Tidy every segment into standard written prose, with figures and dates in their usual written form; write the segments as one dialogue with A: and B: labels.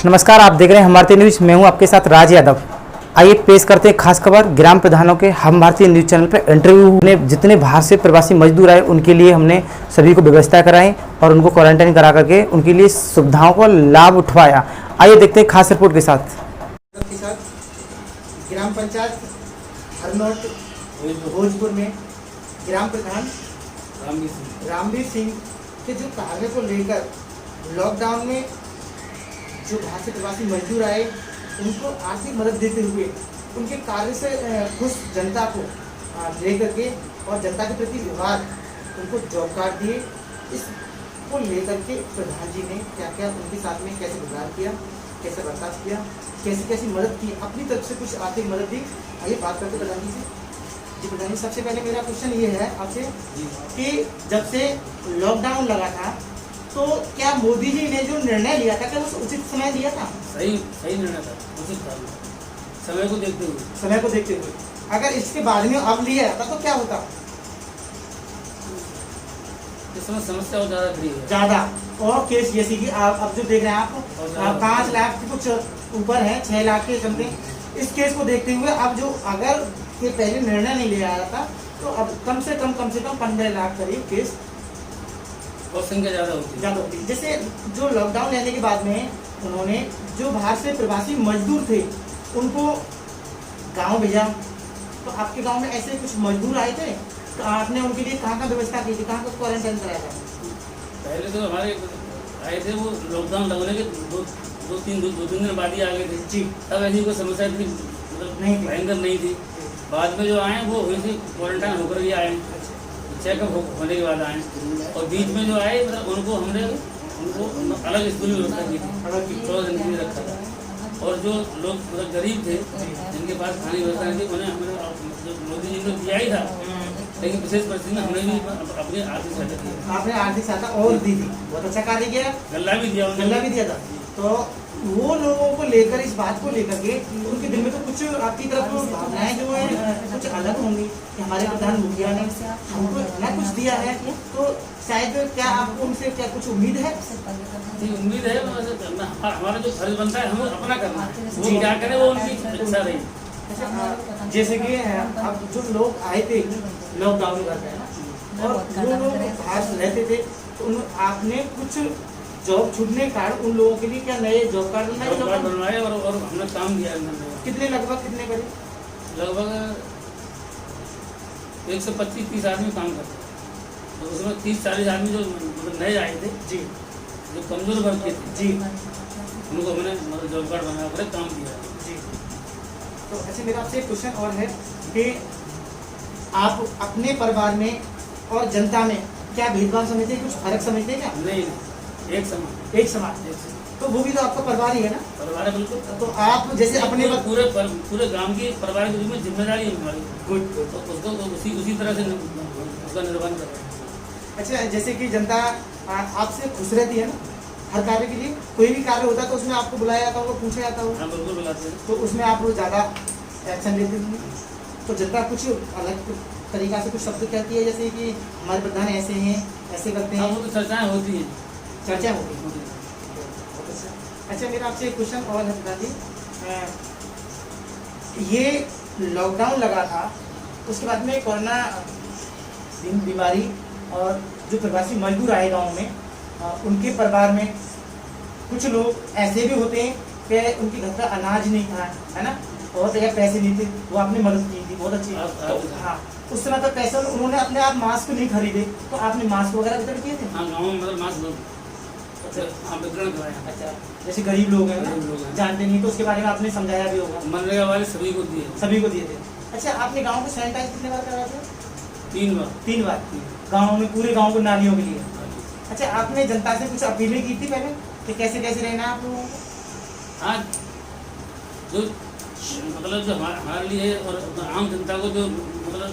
A: नमस्कार, आप देख रहे हैं हम भारतीय न्यूज। मैं हूं आपके साथ राज यादव। आइए पेश करते हैं खास खबर ग्राम प्रधानों के हम भारतीय न्यूज चैनल पर इंटरव्यू में जितने बाहर से प्रवासी मजदूर आए उनके लिए हमने सभी को व्यवस्था कराई और उनको क्वारंटाइन करा करके उनके लिए सुविधाओं का लाभ उठवाया। आइए देखते हैं खास रिपोर्ट के साथ।
B: ग्राम पंचायत हरनौत भोजपुर में ग्राम प्रधान रामवीर सिंह के जो कार्य को लेकर लॉकडाउन में जो बाहर से प्रवासी मजदूर आए उनको आर्थिक मदद देते हुए उनके कार्य से खुश जनता को लेकर के और जनता के प्रति व्यवहार उनको जॉब कार्ड दिए। इसको लेकर के प्रधान जी ने क्या क्या उनके साथ में कैसे व्यवहार किया, कैसे बर्ताव किया, कैसी कैसी मदद की, अपनी तरफ से कुछ आर्थिक मदद दी। आइए बात करते प्रधान जी से। जी प्रधान जी, सबसे पहले मेरा क्वेश्चन ये है आपसे कि जब से लॉकडाउन लगा था तो क्या मोदी जी ने जो निर्णय लिया था क्या वो उचित समय लिया था?
C: सही निर्णय था, उचित था, समय को देखते हुए।
B: अगर इसके बाद में अब लिया जाता तो क्या होता?
C: इस समय समस्या और
B: ज्यादा और केस जैसी कि आप अब जो देख रहे हैं आप 5 लाख के कुछ ऊपर है, 6 लाख के समथिंग। इस केस को देखते हुए अब जो अगर ये पहले निर्णय नहीं लिया जाता तो अब कम से कम 15 लाख करीब केस
C: और संख्या ज़्यादा होती।
B: जैसे जो लॉकडाउन लेने के बाद में उन्होंने जो बाहर से प्रवासी मजदूर थे उनको गांव भेजा, तो आपके गांव में ऐसे कुछ मजदूर आए थे तो आपने उनके लिए कहाँ व्यवस्था की थी, कहाँ क्वारंटाइन कराया था?
C: पहले तो हमारे आए थे, वो लॉकडाउन लगने के दो तीन दिन बाद ही आ गए थे जी। तब ऐसी कोई समस्या इतनी मतलब भयंकर नहीं थी। बाद में जो आए वो हुई थी, क्वारंटाइन होकर ही आए, चेकअप होने के बाद आए। और बीच में जो आए मतलब उनको अलग स्कूल में व्यवस्था की थी, 14 दिन के लिए रखा था। और जो लोग मतलब गरीब थे जिनके पास खाने की व्यवस्था नहीं थी उन्हें हमने मोदी जी ने दिया ही था, लेकिन विशेष परिस्थिति में हमने भी अपनी आर्थिक सहायता दी।
B: आपने आर्थिक सहायता और दी थी, बहुत अच्छा कार्य किया।
C: गल्ला भी दिया था।
B: तो वो लोगों को लेकर इस बात को लेकर के उनके दिल में तो कुछ आपकी तरफ भावनाएं जो है कुछ अलग होंगी कि हमारे प्रधान मुखिया ने हमको इतना कुछ दिया है, तो शायद क्या आपको उनसे क्या कुछ उम्मीद है?
C: उम्मीद है, हमारा जो फर्ज बनता है हमें अपना करना, वो क्या करे वो उनकी इच्छा रही।
B: जैसे कि अब जो लोग आए थे लॉकडाउन कर रहे और जो लोग बाहर रहते थे तो आपने कुछ जॉब छूटने के कारण उन लोगों के लिए क्या नए जॉब कार्ड
C: बनवाए और हमने काम किया।
B: कितने कितने करीब?
C: लगभग 125-30 आदमी काम करते हैं, तो उसमें 30-40 आदमी जो मतलब नए आए थे
B: जी,
C: जो कमजोर वर्ग के थे
B: जी,
C: उनको हमने मतलब जॉब कार्ड बना कर काम किया
B: जी। तो अच्छा, मेरा आपसे एक क्वेश्चन और है कि आप अपने परिवार में और जनता में क्या भेदभाव समझते हैं, कुछ फर्क समझते हैं क्या?
C: नहीं, एक समान।
B: तो वो भी तो आपका परिवार ही है ना?
C: परिवार है, बिल्कुल।
B: तो आप जैसे अपने
C: पूरे गांव की परिवार के रूप में जिम्मेदारी है हमारी।
B: गुड।
C: तो उसको उसी तरह से उसका निर्वहन कर रहे हैं।
B: अच्छा, जैसे कि जनता आपसे खुश रहती है ना हर कार्य के लिए, कोई भी कार्य होता है तो उसमें आपको बुलाया जाता होगा, पूछा जाता होगा?
C: हाँ, बिल्कुल बुलाते हैं।
B: तो उसमें आप ज़्यादा एक्शन लेते होंगे, तो जनता कुछ अलग तरीका से कुछ शब्द कहती है जैसे कि हमारे प्रधान ऐसे हैं, ऐसे करते हैं?
C: वो तो चर्चाएँ होती हैं।
B: चर्चा होती है। अच्छा, मेरा आपसे एक क्वेश्चन और है प्रधान जी। ये लॉकडाउन लगा था उसके बाद में कोरोना बीमारी और जो प्रवासी मजदूर आए गांव में उनके परिवार में कुछ लोग ऐसे भी होते हैं कि उनके घर का अनाज नहीं था, है ना, और या पैसे नहीं थे, वो आपने मदद की थी, बहुत अच्छी। तो हाँ, उस समय तो पैसे उन्होंने अपने आप मास्क नहीं खरीदे तो आपने मास्क वगैरह वितरण किए थे?
C: हाँ, गाँव में मतलब मास्क वितरण कराया।
B: अच्छा, जैसे गरीब लोग हैं जानते नहीं तो उसके बारे में आपने समझाया भी होगा?
C: मनरेगा वाले सभी को दिए थे।
B: अच्छा, आपने गांव को सैनिटाइज कितने बार कराया था?
C: 3 बार
B: गांव में, पूरे गांव को नालियों के लिए। अच्छा, आपने जनता से कुछ अपीलें की थी पहले कि कैसे रहना है आप लोगों को?
C: हाँ, जो मतलब जो हमारे लिए और आम जनता को जो मतलब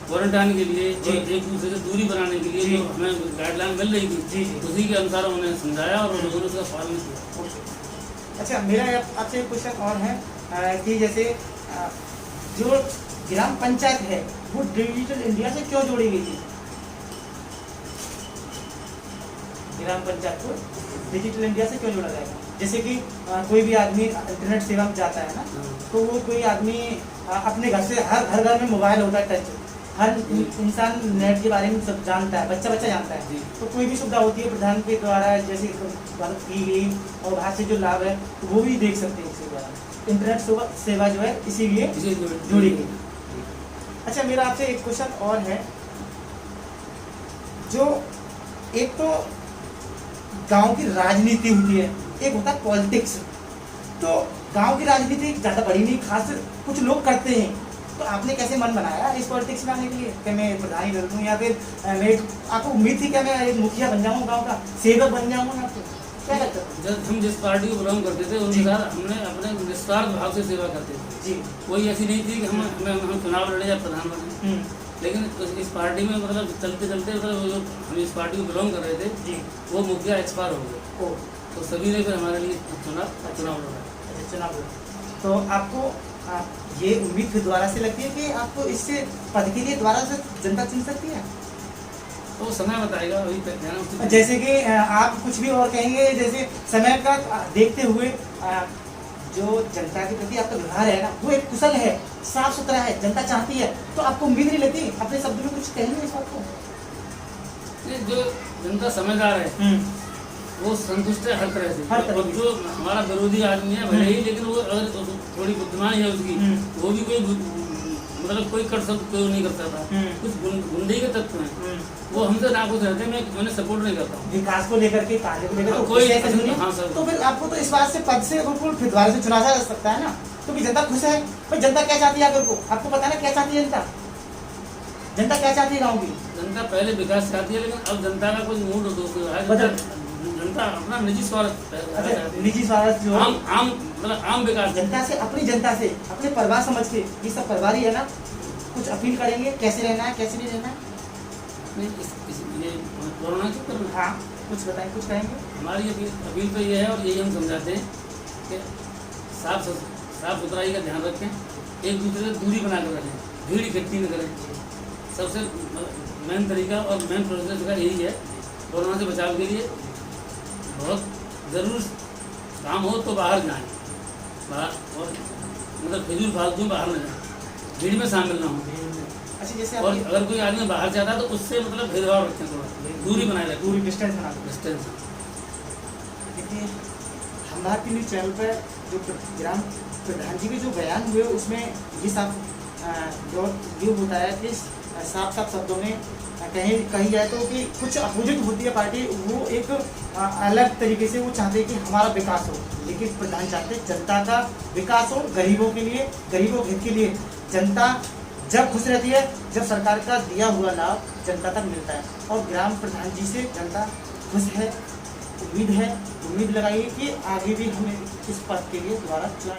C: क्वारंटाइन के लिए एक दूसरे से दूरी बनाने के लिए जो हमें गाइडलाइन मिल रही थी उसी के अनुसार उन्हें समझाया और लोगों ने उसका पालन किया।
B: अच्छा, मेरा आपसे एक क्वेश्चन और है कि जैसे जो ग्राम पंचायत है वो डिजिटल इंडिया से क्यों जोड़ी गई थी? ग्राम पंचायत को डिजिटल इंडिया से क्यों जोड़ा जाएगा? जैसे कि कोई भी आदमी इंटरनेट सेवा में जाता है ना, तो वो कोई आदमी अपने घर से, हर घर में मोबाइल होता है टच, हर इंसान नेट के बारे में सब जानता है, बच्चा जानता है। तो कोई भी सुविधा होती है प्रधान के द्वारा जैसे की गई और वहाँ से जो लाभ है तो वो भी देख सकते हैं इसके द्वारा। इंटरनेट सेवा जो है इसीलिए जुड़ी गई। अच्छा, मेरा आपसे एक क्वेश्चन और है, जो एक तो गांव की राजनीति होती है, एक होता है पॉलिटिक्स। तो गांव की राजनीति ज़्यादा बड़ी नहीं, खास कुछ लोग करते हैं, तो आपने कैसे मन बनाया इस पॉलिटिक्स में आने के लिए कि मैं प्रधान ही कर दूँ, या फिर मैं, आपको उम्मीद थी क्या मैं एक मुखिया बन जाऊँ, गाँव का सेवक बन जाऊँगा? आपको क्या लगता है?
C: जब हम जिस पार्टी को बिलोंग करते थे उनके साथ हमने अपने निस्वार्थ भाव से सेवा करते थे
B: जी।
C: कोई ऐसी नहीं थी कि हम चुनाव लड़े या प्रधान बने। लेकिन इस पार्टी में मतलब चलते चलते मतलब जो हम इस पार्टी को बिलोंग कर रहे थे
B: जी,
C: वो मुखिया एक्सपायर हो गए, तो सभी ने फिर हमारे लिए चुनाव लड़ा।
B: चुनाव लड़ा। तो आपको ये उम्मीद फिर दोबारा से लगती है कि आपको इससे पद के लिए दोबारा से जनता चुन सकती है?
C: तो समय बताएगा, अभी तक
B: जैसे कि आप कुछ भी और कहेंगे, जैसे समय का देखते हुए जो जनता के प्रति आपका व्यवहार है ना, वो एक कुशल है, साफ सुथरा है, जनता चाहती है, तो आपको उम्मीद नहीं लगती? अपने शब्द में कुछ कहेंगे इस बात को?
C: जो जनता समझदार है वो संतुष्ट है हर तरह से। और जो हमारा विरोधी आदमी है भले ही, लेकिन वो अगर थोड़ी बुद्धिमानी है उसकी, वो भी कोई मतलब कोई कोई नहीं कर सकता, कुछ गुंडे के तत्व हैं, वो हमसे नाखुश रहते हैं, मैंने सपोर्ट नहीं करता।
B: विकास को लेकर के, कार्य को लेकर
C: कोई
B: तो फिर आपको तो इस बात से पद से बिल्कुल फिर दोबारा से चुना जा सकता है ना, क्योंकि जनता खुश है। भाई जनता क्या चाहती है आपको पता है ना, क्या चाहती है जनता? जनता क्या चाहती है गाँव की?
C: जनता पहले विकास चाहती है, लेकिन अब जनता का कुछ मूड है, जनता अपना निजी स्वार्थ,
B: निजी स्वार्थ जो
C: आम मतलब आम विकास,
B: जनता से, अपने परिवार समझ के, ये सब परिवार ही है ना, कुछ अपील करेंगे कैसे रहना है, कैसे नहीं रहना है?
C: ये कोरोना के ऊपर
B: हाँ, कुछ बताएं, कुछ कहेंगे?
C: हमारी अपील तो ये है, और यही हम समझाते हैं कि साफ सुथराई का ध्यान रखें, एक दूसरे से दूरी बना कर रखें, भीड़ इकट्ठी न करें। सबसे मेन तरीका और मेन प्रोसेस का यही है, कोरोना से बचाव के लिए बहुत ज़रूर काम हो तो बाहर जाएं, और मतलब फिजूल फालतू में बाहर न जाएं, भीड़ में शामिल ना हो।
B: अच्छा, जैसे
C: और अगर कोई आदमी बाहर जाता है तो उससे मतलब भेदभाव रखें, थोड़ा दूरी बनाए रखें,
B: दूरी, डिस्टेंस बना दो।
C: डिस्टेंस।
B: देखिए, हम भारती न्यूज़ चैनल पर जो ग्राम प्रधान जी के जो बयान हुए, उसमें ये साफ जो ये होता है कि साफ शब्दों में कही जाए तो कि कुछ अपोजिट होती है पार्टी, वो एक अलग तरीके से वो चाहते हैं कि हमारा विकास हो, लेकिन प्रधान चाहते हैं जनता का विकास हो, गरीबों के लिए, गरीबों के हित के लिए। जनता जब खुश रहती है, जब सरकार का दिया हुआ लाभ जनता तक मिलता है, और ग्राम प्रधान जी से जनता खुश है, उम्मीद लगाइए कि आगे भी हमें इस पद के लिए दोबारा चुना